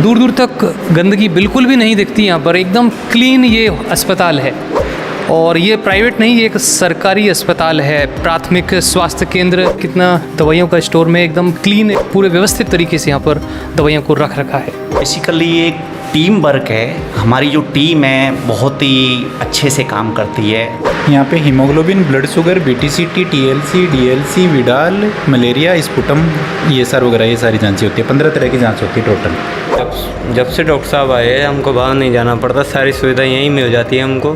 दूर दूर तक गंदगी बिल्कुल भी नहीं दिखती यहाँ पर, एकदम क्लीन ये अस्पताल है। और ये प्राइवेट नहीं, ये एक सरकारी अस्पताल है, प्राथमिक स्वास्थ्य केंद्र। कितना दवाइयों का स्टोर में एकदम क्लीन, पूरे व्यवस्थित तरीके से यहाँ पर दवाइयों को रख रखा है। बेसिकली ये एक टीम वर्क है। हमारी जो टीम है बहुत ही अच्छे से काम करती है। यहाँ पे haemoglobin, blood sugar, BTCT, TLC, DLC, Widal, malaria, sputum, ये सर वगैरह ये सारी जांचें होती है। 15 तरह की जांच होती है टोटल। जब से डॉक्टर साहब आए हैं हमको बाहर नहीं जाना पड़ता, सारी सुविधा यहीं मिल जाती है हमको।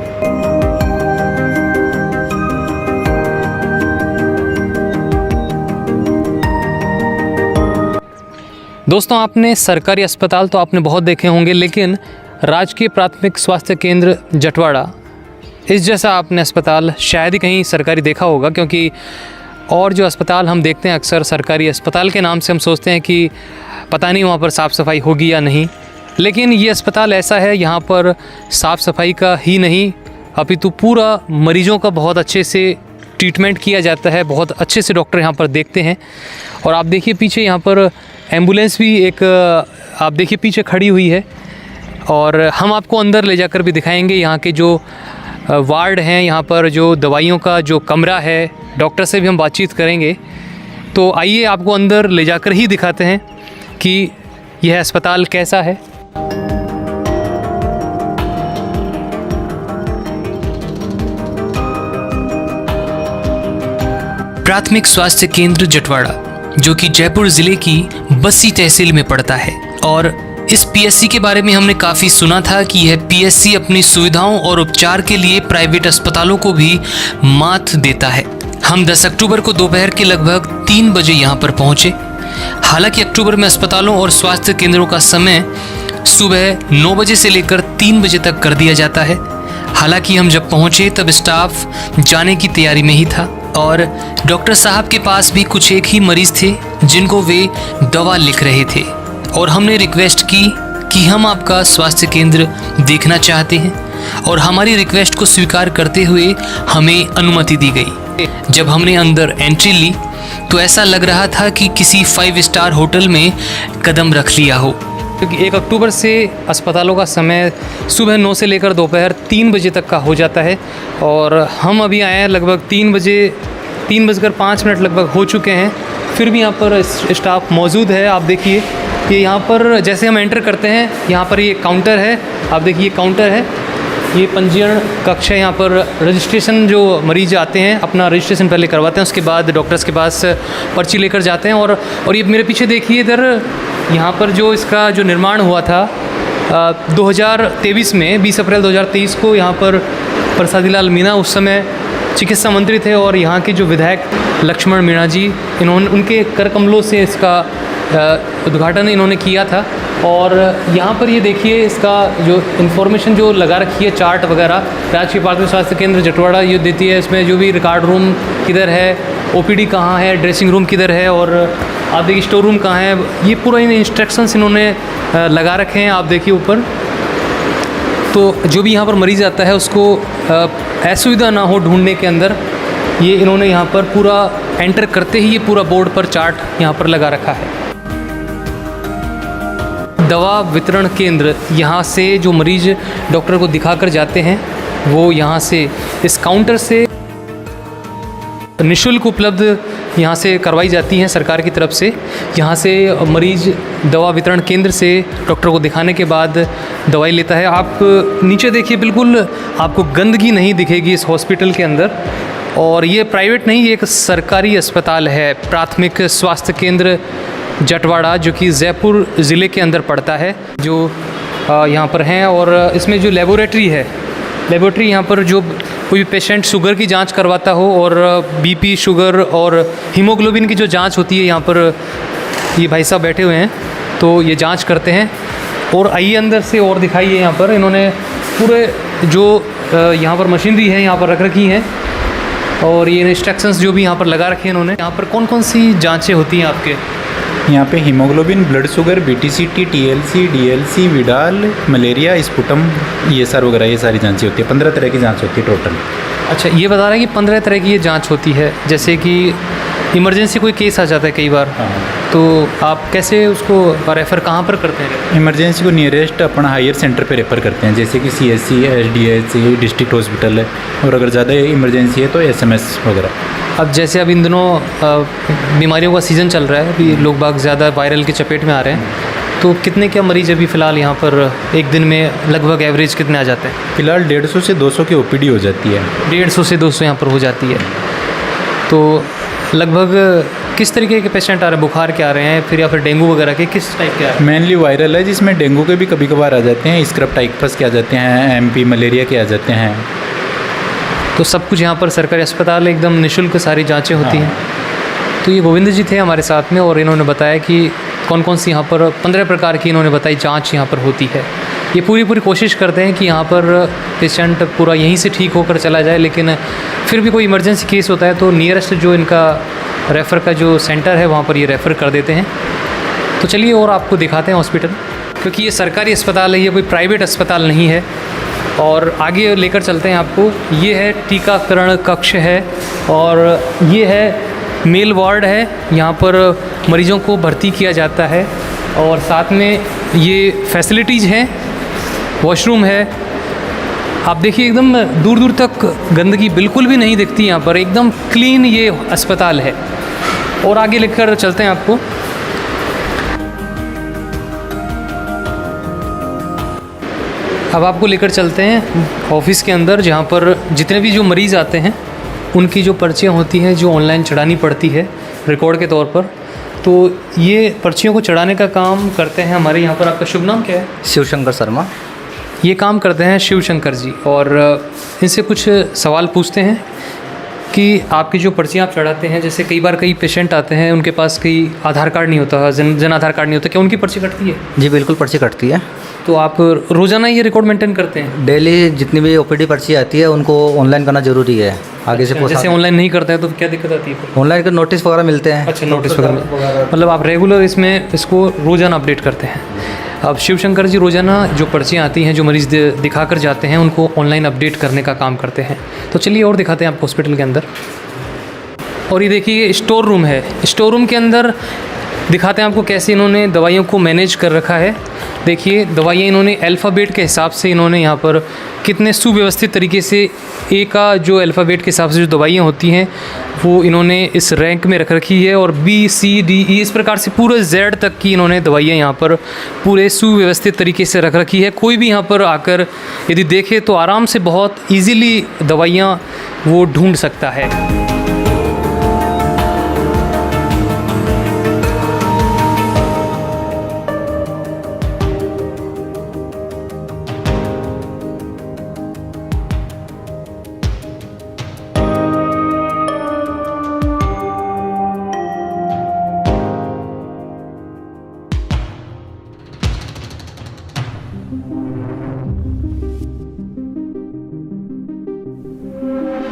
दोस्तों, आपने सरकारी अस्पताल तो आपने बहुत देखे होंगे, लेकिन राजकीय प्राथमिक स्वास्थ्य केंद्र जटवाड़ा इस जैसा आपने अस्पताल शायद ही कहीं सरकारी देखा होगा। क्योंकि और जो अस्पताल हम देखते हैं अक्सर सरकारी अस्पताल के नाम से हम सोचते हैं कि पता नहीं वहाँ पर साफ़ सफाई होगी या नहीं, लेकिन ये अस्पताल ऐसा है, यहाँ पर साफ़ सफाई का ही नहीं अपितु पूरा मरीजों का बहुत अच्छे से ट्रीटमेंट किया जाता है। बहुत अच्छे से डॉक्टर यहाँ पर देखते हैं। और आप देखिए पीछे यहाँ पर एम्बुलेंस भी एक आप देखिए पीछे खड़ी हुई है। और हम आपको अंदर ले जाकर भी दिखाएंगे यहाँ के जो वार्ड हैं, यहाँ पर जो दवाइयों का जो कमरा है, डॉक्टर से भी हम बातचीत करेंगे। तो आइए आपको अंदर ले जाकर ही दिखाते हैं कि यह अस्पताल कैसा है। प्राथमिक स्वास्थ्य केंद्र जटवाड़ा, जो कि जयपुर ज़िले की बस्सी तहसील में पड़ता है। और इस PSC के बारे में हमने काफ़ी सुना था कि यह PSC अपनी सुविधाओं और उपचार के लिए प्राइवेट अस्पतालों को भी मात देता है। हम 10 अक्टूबर को दोपहर के लगभग 3 बजे यहाँ पर पहुँचे। हालांकि अक्टूबर में अस्पतालों और स्वास्थ्य केंद्रों का समय सुबह 9 बजे से लेकर 3 बजे तक कर दिया जाता है। हालांकि हम जब पहुँचे तब स्टाफ जाने की तैयारी में ही था और डॉक्टर साहब के पास भी कुछ एक ही मरीज थे जिनको वे दवा लिख रहे थे। और हमने रिक्वेस्ट की कि हम आपका स्वास्थ्य केंद्र देखना चाहते हैं और हमारी रिक्वेस्ट को स्वीकार करते हुए हमें अनुमति दी गई। जब हमने अंदर एंट्री ली तो ऐसा लग रहा था कि किसी 5 स्टार होटल में कदम रख लिया हो। क्योंकि 1 अक्टूबर से अस्पतालों का समय सुबह 9 से लेकर दोपहर 3 बजे तक का हो जाता है। और हम अभी आए हैं लगभग 3 बजकर 5 मिनट लगभग हो चुके हैं, फिर भी यहाँ पर स्टाफ मौजूद है। आप देखिए कि यहाँ पर जैसे हम एंटर करते हैं, यहाँ पर ये काउंटर है। आप देखिए काउंटर है, ये पंजीयन कक्ष है। यहाँ पर रजिस्ट्रेशन, जो मरीज आते हैं अपना रजिस्ट्रेशन पहले करवाते हैं, उसके बाद डॉक्टर्स के पास पर्ची लेकर जाते हैं। और ये मेरे पीछे देखिए इधर, यहाँ पर जो इसका जो निर्माण हुआ था 2023 में, 20 अप्रैल 2023 को यहाँ पर प्रसादी लाल मीणा उस समय चिकित्सा मंत्री थे और यहाँ के जो विधायक लक्ष्मण मीणा जी, उनके कर कमलों से इसका उद्घाटन इन्होंने किया था। और यहाँ पर ये देखिए इसका जो इन्फॉर्मेशन जो लगा रखी है, चार्ट वगैरह, राजकीय प्राथमिक स्वास्थ्य केंद्र जटवाड़ा ये देती है। इसमें जो भी रिकॉर्ड रूम किधर है, OPD कहाँ है, ड्रेसिंग रूम किधर है और आप देखिए स्टोर रूम कहाँ है, ये पूरा इन इंस्ट्रक्शंस इन्होंने लगा रखे हैं। आप देखिए ऊपर, तो जो भी यहाँ पर मरीज़ आता है उसको असुविधा ना हो ढूंढने के अंदर, ये इन्होंने यहाँ पर पूरा एंटर करते ही ये पूरा बोर्ड पर चार्ट यहाँ पर लगा रखा है। दवा वितरण केंद्र, यहाँ से जो मरीज डॉक्टर को दिखाकर जाते हैं वो यहाँ से इस काउंटर से निःशुल्क उपलब्ध यहाँ से करवाई जाती हैं सरकार की तरफ से। यहाँ से मरीज दवा वितरण केंद्र से डॉक्टर को दिखाने के बाद दवाई लेता है। आप नीचे देखिए, बिल्कुल आपको गंदगी नहीं दिखेगी इस हॉस्पिटल के अंदर। और ये प्राइवेट नहीं, ये एक सरकारी अस्पताल है, प्राथमिक स्वास्थ्य केंद्र जटवाड़ा, जो कि जयपुर ज़िले के अंदर पड़ता है, जो यहाँ पर हैं। और इसमें जो लेबोरेटरी है, लेबोरेटरी यहाँ पर जो कोई भी पेशेंट शुगर की जांच करवाता हो और BP, शुगर और हीमोग्लोबिन की जो जांच होती है, यहाँ पर ये भाई साहब बैठे हुए हैं तो ये जांच करते हैं। और आइए अंदर से और दिखाइए, यहाँ पर इन्होंने पूरे जो यहाँ पर मशीनरी है यहाँ पर रख रखी हैं और ये इंस्ट्रक्शंस जो भी यहाँ पर लगा रखे हैं इन्होंने। यहाँ पर कौन कौन सी जाँचें होती हैं आपके? यहाँ पे haemoglobin, blood sugar, BTCT, TLC, DLC, Widal, malaria, sputum, ये सर वगैरह ये सारी जांचें होती है। 15 तरह की जांच होती है टोटल। अच्छा, ये बता रहे हैं कि 15 तरह की ये जांच होती है, जैसे कि इमरजेंसी कोई केस आ जाता है कई बार, तो आप कैसे उसको रेफ़र कहाँ पर करते हैं? इमरजेंसी को नियरेस्ट अपना हायर सेंटर पे रेफ़र करते हैं, जैसे कि CSC, SDH, डिस्ट्रिक्ट हॉस्पिटल है, और अगर ज़्यादा इमरजेंसी है तो SMS वगैरह। अब जैसे अब इन दिनों बीमारियों का सीज़न चल रहा है, अभी लोग बाग ज़्यादा वायरल की चपेट में आ रहे हैं, तो कितने क्या मरीज़ अभी फ़िलहाल यहाँ पर एक दिन में लगभग एवरेज कितने आ जाते हैं? फ़िलहाल 150 से 200 की OPD हो जाती है। 150 से 200 यहाँ पर हो जाती है। तो लगभग किस तरीके के पेशेंट आ रहे हैं? बुखार के आ रहे हैं फिर, या फिर डेंगू वगैरह के, किस टाइप के आ रहे हैं? मेनली वायरल है, जिसमें डेंगू के भी कभी कभार आ जाते हैं, स्क्रब टाइफस के आ जाते हैं, MP मलेरिया के आ जाते हैं। तो सब कुछ यहाँ पर सरकारी अस्पताल एकदम निःशुल्क सारी जांचें होती हैं। तो ये गोविंद जी थे हमारे साथ में, और इन्होंने बताया कि कौन कौन सी यहाँ पर 15 प्रकार की इन्होंने बताई जांच यहाँ पर होती है। ये पूरी कोशिश करते हैं कि यहाँ पर पेशेंट पूरा यहीं से ठीक होकर चला जाए, लेकिन फिर भी कोई इमरजेंसी केस होता है तो नियरेस्ट जो इनका रेफ़र का जो सेंटर है वहाँ पर ये रेफ़र कर देते हैं। तो चलिए और आपको दिखाते हैं हॉस्पिटल, क्योंकि ये सरकारी अस्पताल है, ये कोई प्राइवेट अस्पताल नहीं है। और आगे लेकर चलते हैं आपको। ये है टीकाकरण कक्ष है, और ये है मेल वार्ड है, यहाँ पर मरीज़ों को भर्ती किया जाता है, और साथ में ये फैसिलिटीज़ हैं, वॉशरूम है। आप देखिए एकदम दूर दूर तक गंदगी बिल्कुल भी नहीं दिखती यहाँ पर, एकदम क्लीन ये अस्पताल है। और आगे लेकर चलते हैं आपको। अब आपको लेकर चलते हैं ऑफिस के अंदर, जहाँ पर जितने भी जो मरीज़ आते हैं उनकी जो पर्चियाँ होती हैं जो ऑनलाइन चढ़ानी पड़ती है रिकॉर्ड के तौर पर, तो ये पर्चियों को चढ़ाने का काम करते हैं हमारे यहाँ पर। आपका शुभ नाम क्या है? शिवशंकर शर्मा। ये काम करते हैं शिवशंकर जी, और इनसे कुछ सवाल पूछते हैं कि आपकी जो पर्चियाँ आप चढ़ाते हैं, जैसे कई बार कई पेशेंट आते हैं उनके पास कई आधार कार्ड नहीं होता, जन आधार कार्ड नहीं होता, क्या उनकी पर्ची कटती है? जी बिल्कुल, पर्ची कटती है। तो आप रोज़ाना ये रिकॉर्ड मेंटेन करते हैं? डेली जितनी भी OPD पर्ची आती है उनको ऑनलाइन करना जरूरी है। आगे से जैसे ऑनलाइन नहीं करते हैं तो क्या दिक्कत आती है? ऑनलाइन के नोटिस वगैरह मिलते हैं। अच्छा, नोटिस वगैरह, मतलब आप रेगुलर इसमें इसको रोज़ाना अपडेट करते हैं। अब शिवशंकर जी रोज़ाना जो पर्चियाँ आती हैं जो मरीज़ दिखा कर जाते हैं उनको ऑनलाइन अपडेट करने का काम करते हैं। तो चलिए और दिखाते हैं आपको हॉस्पिटल के अंदर। और ये देखिए स्टोर रूम है, स्टोर रूम के अंदर दिखाते हैं आपको कैसे इन्होंने दवाइयों को मैनेज कर रखा है। देखिए दवाइयाँ इन्होंने अल्फ़ाबेट के हिसाब से इन्होंने यहाँ पर कितने सुव्यवस्थित तरीके से ए का जो अल्फ़ाबेट के हिसाब से जो दवाइयाँ होती हैं वो इन्होंने इस रैंक में रख रखी है, और B, C, D, E इस प्रकार से पूरे Z तक की इन्होंने दवाइयाँ यहाँ पर पूरे सुव्यवस्थित तरीके से रख रखी है। कोई भी यहाँ पर आकर यदि देखे तो आराम से बहुत ईज़िली दवाइयाँ वो ढूँढ सकता है।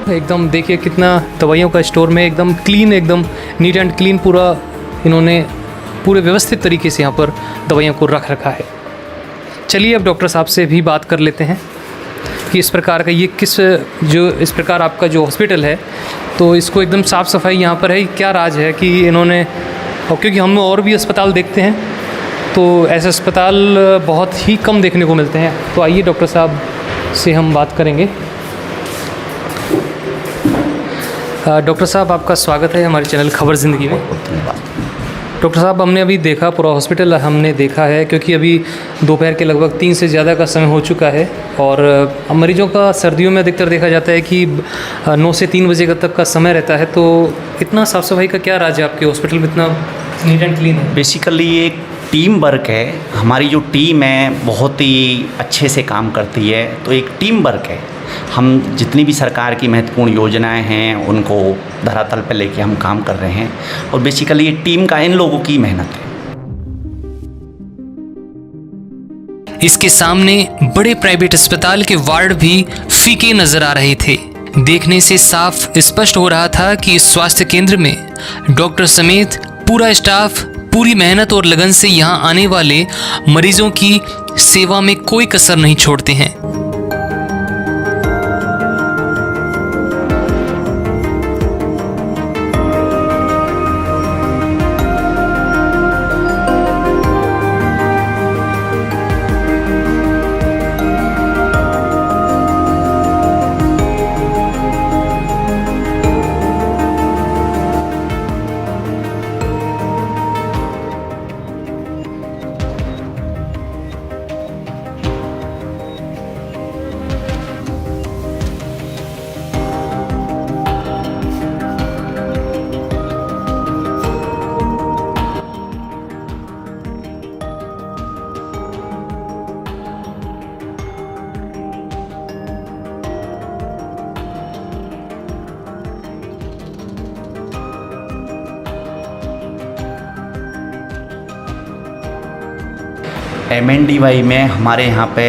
एकदम देखिए कितना दवाइयों का स्टोर में एकदम क्लीन, एकदम नीट एंड क्लीन पूरा इन्होंने पूरे व्यवस्थित तरीके से यहाँ पर दवाइयों को रख रखा है। चलिए अब डॉक्टर साहब से भी बात कर लेते हैं कि इस प्रकार का ये इस प्रकार आपका जो हॉस्पिटल है तो इसको एकदम साफ़ सफाई यहाँ पर है, क्या राज है कि इन्होंने, और क्योंकि हम और भी अस्पताल देखते हैं तो ऐसे अस्पताल बहुत ही कम देखने को मिलते हैं। तो आइए डॉक्टर साहब से हम बात करेंगे। डॉक्टर साहब आपका स्वागत है हमारे चैनल खबर ज़िंदगी में। डॉक्टर साहब हमने अभी देखा पूरा हॉस्पिटल हमने देखा है, क्योंकि अभी दोपहर के लगभग 3 से ज़्यादा का समय हो चुका है, और मरीजों का सर्दियों में अधिकतर देखा जाता है कि 9 से 3 बजे तक का समय रहता है। तो इतना साफ़ सफाई का क्या राज है आपके हॉस्पिटल में, इतना नीट एंड क्लीन है? बेसिकली ये टीम वर्क है। हमारी जो टीम है बहुत ही अच्छे से काम करती है, तो एक टीम वर्क है। हम जितनी भी सरकार की महत्वपूर्ण योजनाएं हैं उनको धरातल पर लेके हम काम कर रहे हैं, और बेसिकली ये टीम का इन लोगों की मेहनत है। इसके सामने बड़े प्राइवेट अस्पताल के वार्ड भी फीके नजर आ रहे थे। देखने से साफ स्पष्ट हो रहा था कि इस स्वास्थ्य केंद्र में डॉक्टर समेत पूरा स्टाफ पूरी मेहनत और लगन से यहाँ आने वाले मरीजों की सेवा में कोई कसर नहीं छोड़ते हैं। MNDY में हमारे यहाँ पे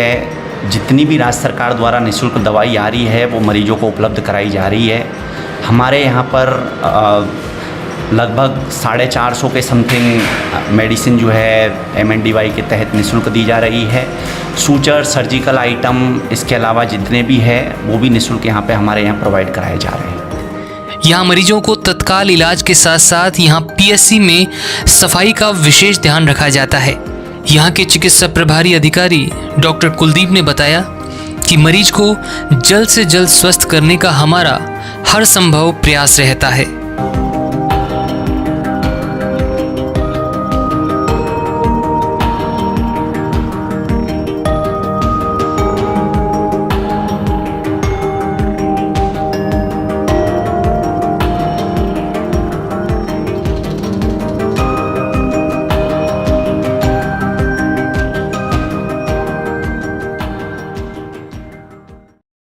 जितनी भी राज्य सरकार द्वारा निःशुल्क दवाई आ रही है वो मरीजों को उपलब्ध कराई जा रही है। हमारे यहाँ पर लगभग 450 के समथिंग मेडिसिन जो है MNDY के तहत निःशुल्क दी जा रही है। सूचर, सर्जिकल आइटम, इसके अलावा जितने भी है वो भी निःशुल्क यहाँ पे हमारे यहाँ प्रोवाइड कराए जा रहे हैं। यहाँ मरीजों को तत्काल इलाज के साथ साथ यहाँ PSC में सफाई का विशेष ध्यान रखा जाता है। यहाँ के चिकित्सा प्रभारी अधिकारी डॉक्टर कुलदीप ने बताया कि मरीज को जल्द से जल्द स्वस्थ करने का हमारा हर संभव प्रयास रहता है।